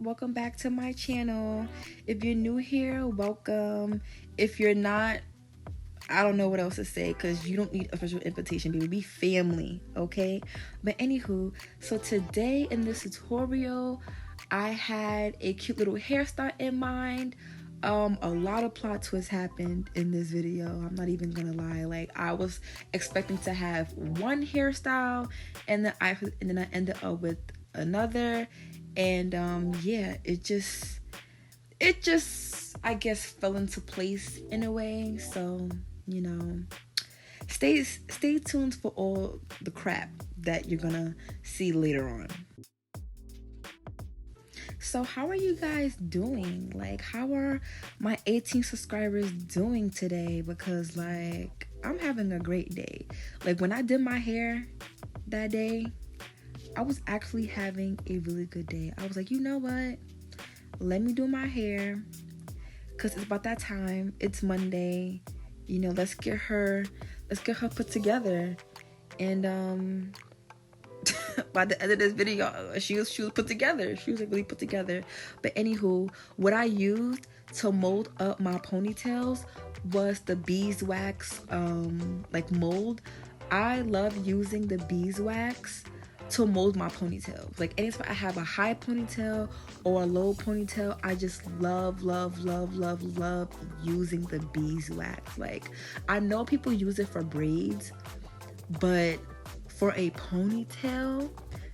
welcome back to my channel. If you're new here, welcome. If you're not, I don't know what else to say because you don't need official invitation, baby. Be family, okay? But anywho, so today in this tutorial, I had a cute little hairstyle in mind. A lot of plot twists happened in this video. I'm not even gonna lie. Like, I was expecting to have one hairstyle, and then I ended up with another, and yeah, it just I guess fell into place in a way. So stay tuned for all the crap that you're gonna see later on. So how are you guys doing? Like, how are my 18 subscribers doing today? Because like, I'm having a great day. Like, when I did my hair that day, I was actually having a really good day. I was like, you know what? Let me do my hair, because it's about that time. It's Monday. Let's get her put together. And by the end of this video, she was put together. She was like really put together. But anywho, what I used to mold up my ponytails was the beeswax like mold. I love using the beeswax to mold my ponytails. Like, anytime I have a high ponytail or a low ponytail, I just love using the beeswax. Like, I know people use it for braids, but for a ponytail,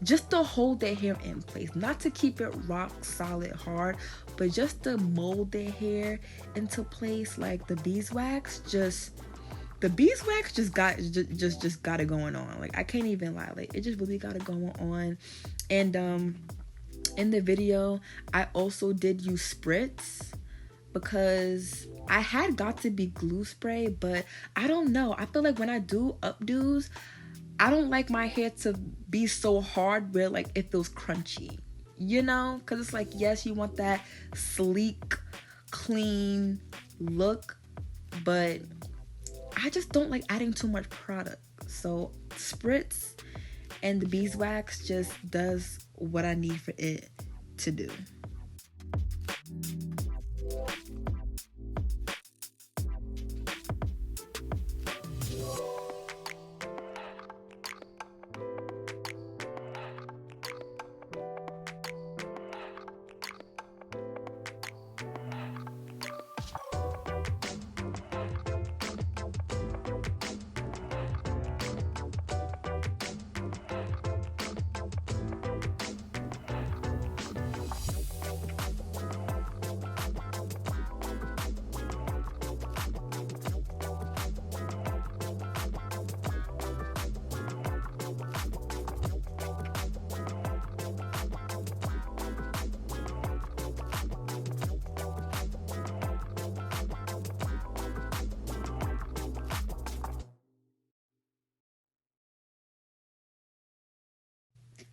just to hold their hair in place, not to keep it rock solid hard, but just to mold their hair into place. Like, the beeswax just got it going on. Like, I can't even lie. Like, it just really got it going on. And in the video, I also did use spritz, because I had got to be glue spray, but I don't know. I feel like when I do updos, I don't like my hair to be so hard where like it feels crunchy, because it's like, yes, you want that sleek, clean look, but I just don't like adding too much product. So spritz and the beeswax just does what I need for it to do.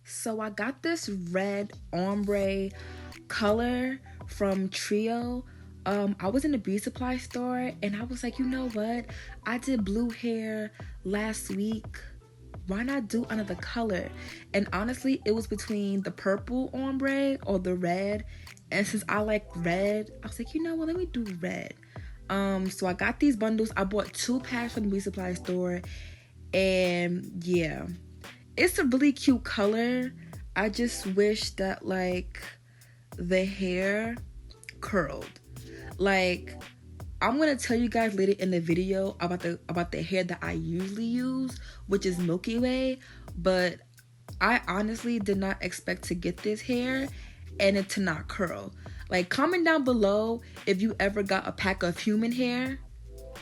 So I got this red ombre color from Trio. I was in the beauty supply store, and I was like, you know what? I did blue hair last week. Why not do another color? And honestly, it was between the purple ombre or the red. And since I like red, I was like, you know what? Let me do red. So I got these bundles. I bought 2 packs from the beauty supply store. And yeah, it's a really cute color. I just wish that like the hair curled. Like, I'm gonna tell you guys later in the video about the hair that I usually use, which is Milky Way. But I honestly did not expect to get this hair and it to not curl. Like, comment down below if you ever got a pack of human hair,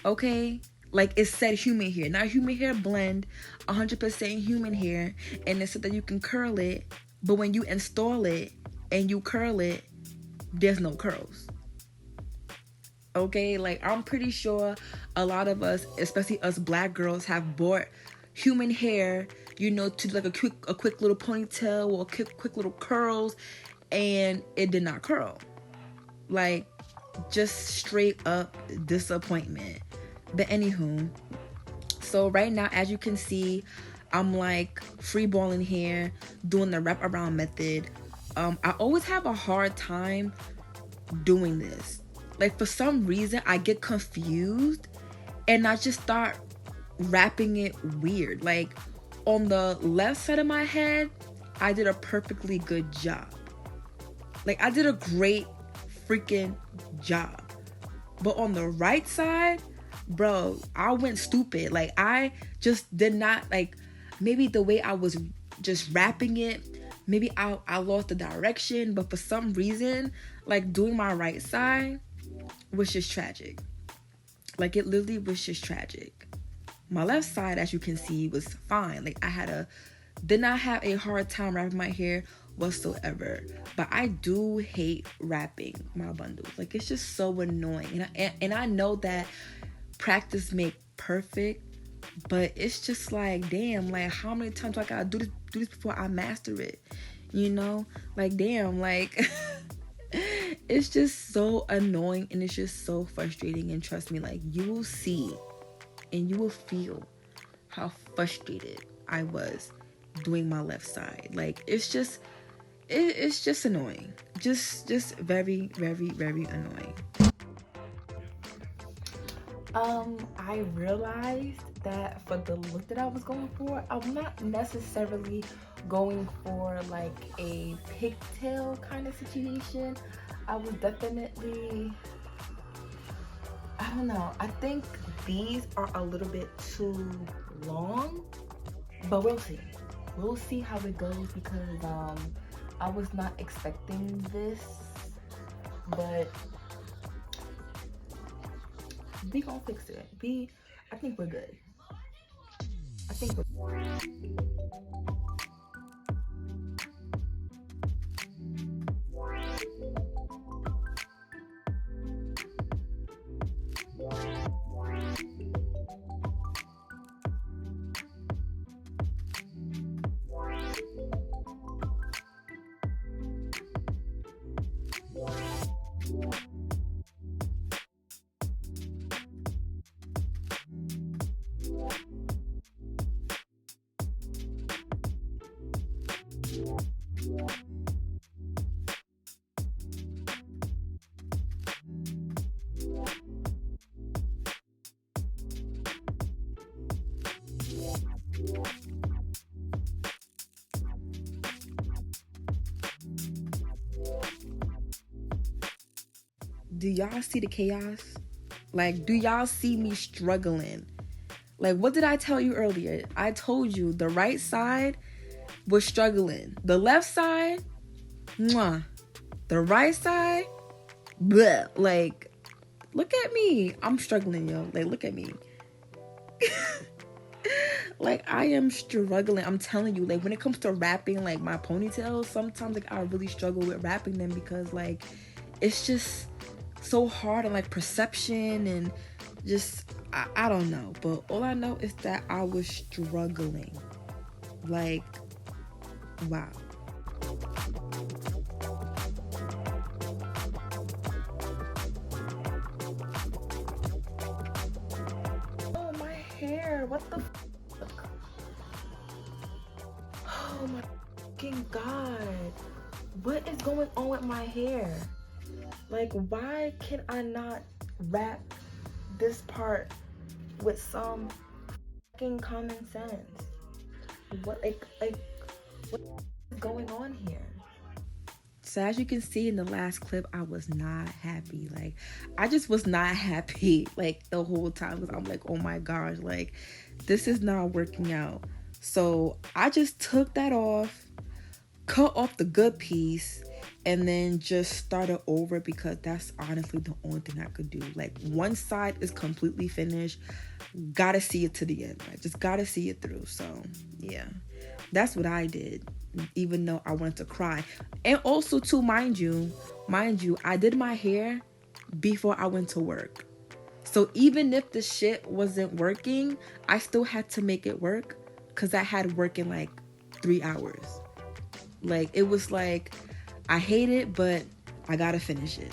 okay? Like, it said human hair, not human hair blend, 100% human hair, and it said that you can curl it, but when you install it and you curl it, there's no curls. Okay, like, I'm pretty sure a lot of us, especially us black girls, have bought human hair, to do like a quick little ponytail or quick little curls, and it did not curl. Like, just straight up disappointment. But anywho, so right now, as you can see, I'm like free balling here, doing the wrap around method. I always have a hard time doing this. Like, for some reason, I get confused and I just start rapping it weird. Like, on the left side of my head, I did a perfectly good job. Like, I did a great freaking job. But on the right side, bro, I went stupid. Like, I just did not, like, maybe the way I was just rapping it, maybe I lost the direction. But for some reason, like, doing my right side was just tragic. Like, it literally was just tragic. My left side, as you can see, was fine. Like, did not have a hard time wrapping my hair whatsoever. But I do hate wrapping my bundles. Like, it's just so annoying. And I know that practice make perfect, but it's just like, damn, like, how many times do I gotta do this before I master it? You know? Like, damn, like it's just so annoying and it's just so frustrating. And trust me, like, you will see and you will feel how frustrated I was doing my left side. Like, it's just annoying. Just very, very, very annoying. I realized that for the look that I was going for, I'm not necessarily going for like a pigtail kind of situation. I was definitely, I don't know, I think these are a little bit too long, but we'll see. We'll see how it goes because I was not expecting this, but we gonna fix it. I think we're good. I think we're Do y'all see the chaos? Like, do y'all see me struggling? Like, what did I tell you earlier? I told you the right side was struggling. The left side, mwah. The right side, bleh. Like, look at me. I'm struggling, yo. Like, look at me. Like, I am struggling. I'm telling you, like, when it comes to wrapping, like, my ponytails, sometimes, like, I really struggle with wrapping them because, like, it's just so hard on, like, perception and just, I don't know. But all I know is that I was struggling. Like, wow. Oh, my hair. What the fuck? Oh my fucking god. What is going on with my hair? Like, why can I not wrap this part with some fucking common sense? What, like, what is going on here? So as you can see in the last clip, I was not happy. Like, I just was not happy, like, the whole time. Because I'm like, oh my gosh, like, this is not working out. So I just took that off, cut off the good piece, and then just started over because that's honestly the only thing I could do. Like, one side is completely finished. Gotta see it to the end, right? Just gotta see it through. So yeah, that's what I did, even though I wanted to cry. And also, too, mind you, I did my hair before I went to work. So even if the shit wasn't working, I still had to make it work because I had work in like 3 hours. Like, it was like, I hate it, but I gotta finish it.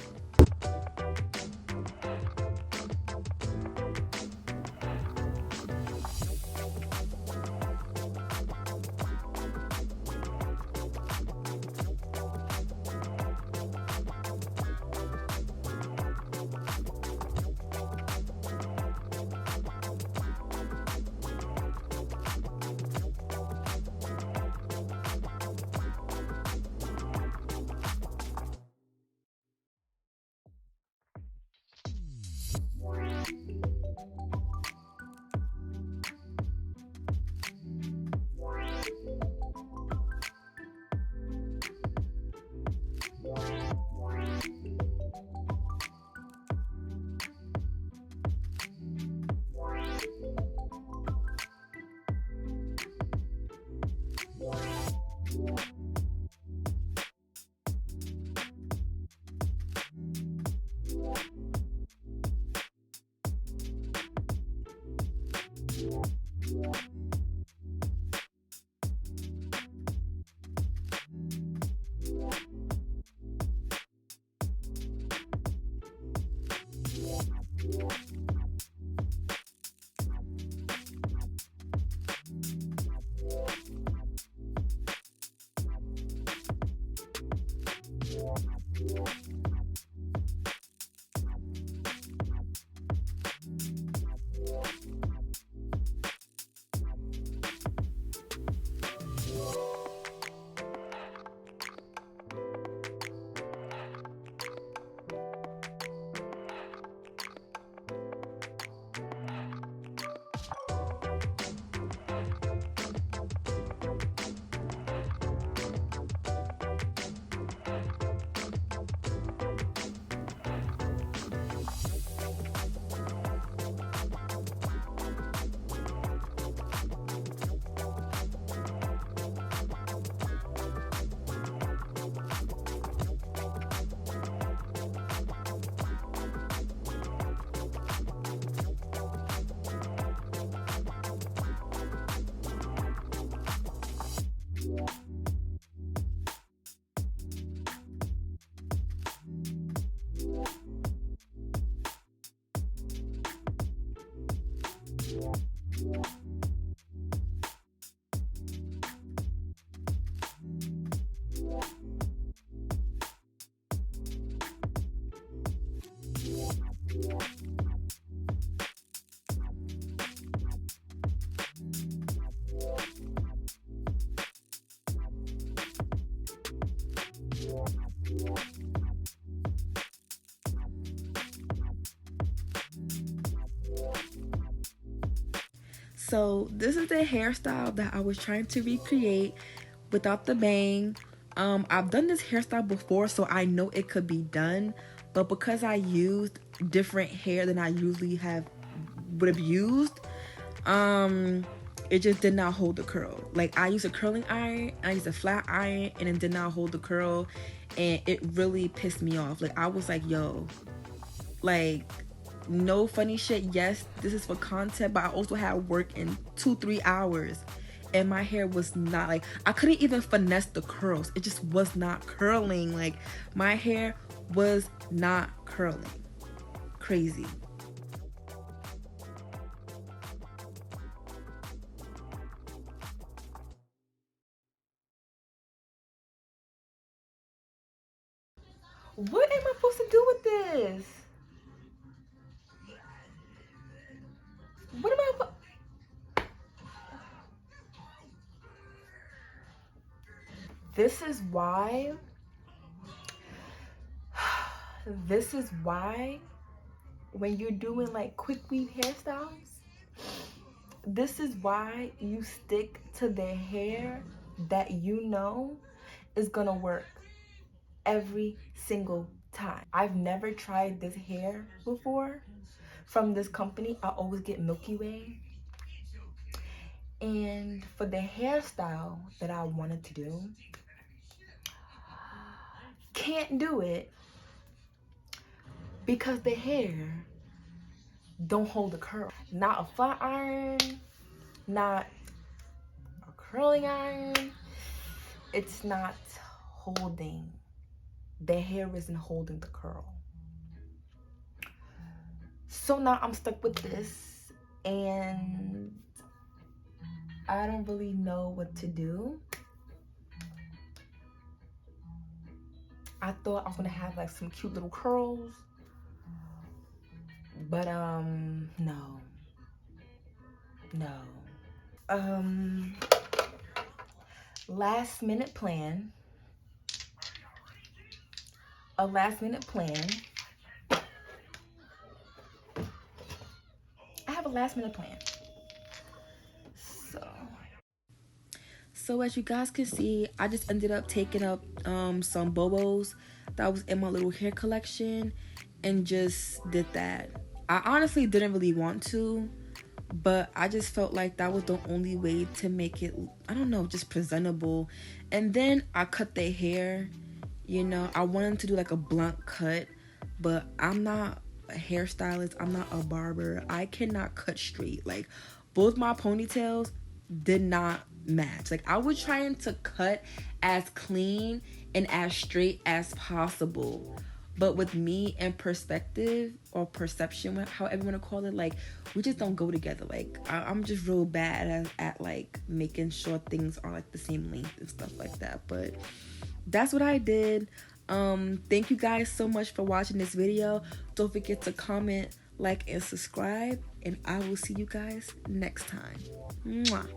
So this is the hairstyle that I was trying to recreate without the bang. I've done this hairstyle before, so I know it could be done, but because I used different hair than I usually would have used, it just did not hold the curl. Like, I used a curling iron, I used a flat iron, and it did not hold the curl, and it really pissed me off. Like, I was like, yo, like, no funny shit. Yes, this is for content, but I also had work in 2-3 hours, and my hair was not, like, I couldn't even finesse the curls. It just was not curling. Like, my hair was not curling. Crazy. What am I supposed to do with this? What am I? This is why. This is why when you're doing like quick weave hairstyles, this is why you stick to the hair that you know is gonna work every single time. I've never tried this hair before from this company. I always get Milky Way. And for the hairstyle that I wanted to do, can't do it because the hair don't hold a curl. Not a flat iron, not a curling iron. It's not holding. The hair isn't holding the curl. So now I'm stuck with this, and I don't really know what to do. I thought I was gonna have like some cute little curls, but no. Last minute plan. A last minute plan. I have a last minute plan. So as you guys can see, I just ended up taking up some bobos that was in my little hair collection and just did that. I honestly didn't really want to, but I just felt like that was the only way to make it, I don't know, just presentable. And then I cut their hair. You know, I wanted to do like a blunt cut, but I'm not a hairstylist. I'm not a barber. I cannot cut straight. Like, both my ponytails did not match. Like, I was trying to cut as clean and as straight as possible, but with me and perspective or perception, however you want to call it, like, we just don't go together. Like, I'm just real bad at like making sure things are like the same length and stuff like that. But that's what I did. Thank you guys so much for watching this video. Don't forget to comment, like, and subscribe, and I will see you guys next time. Mwah.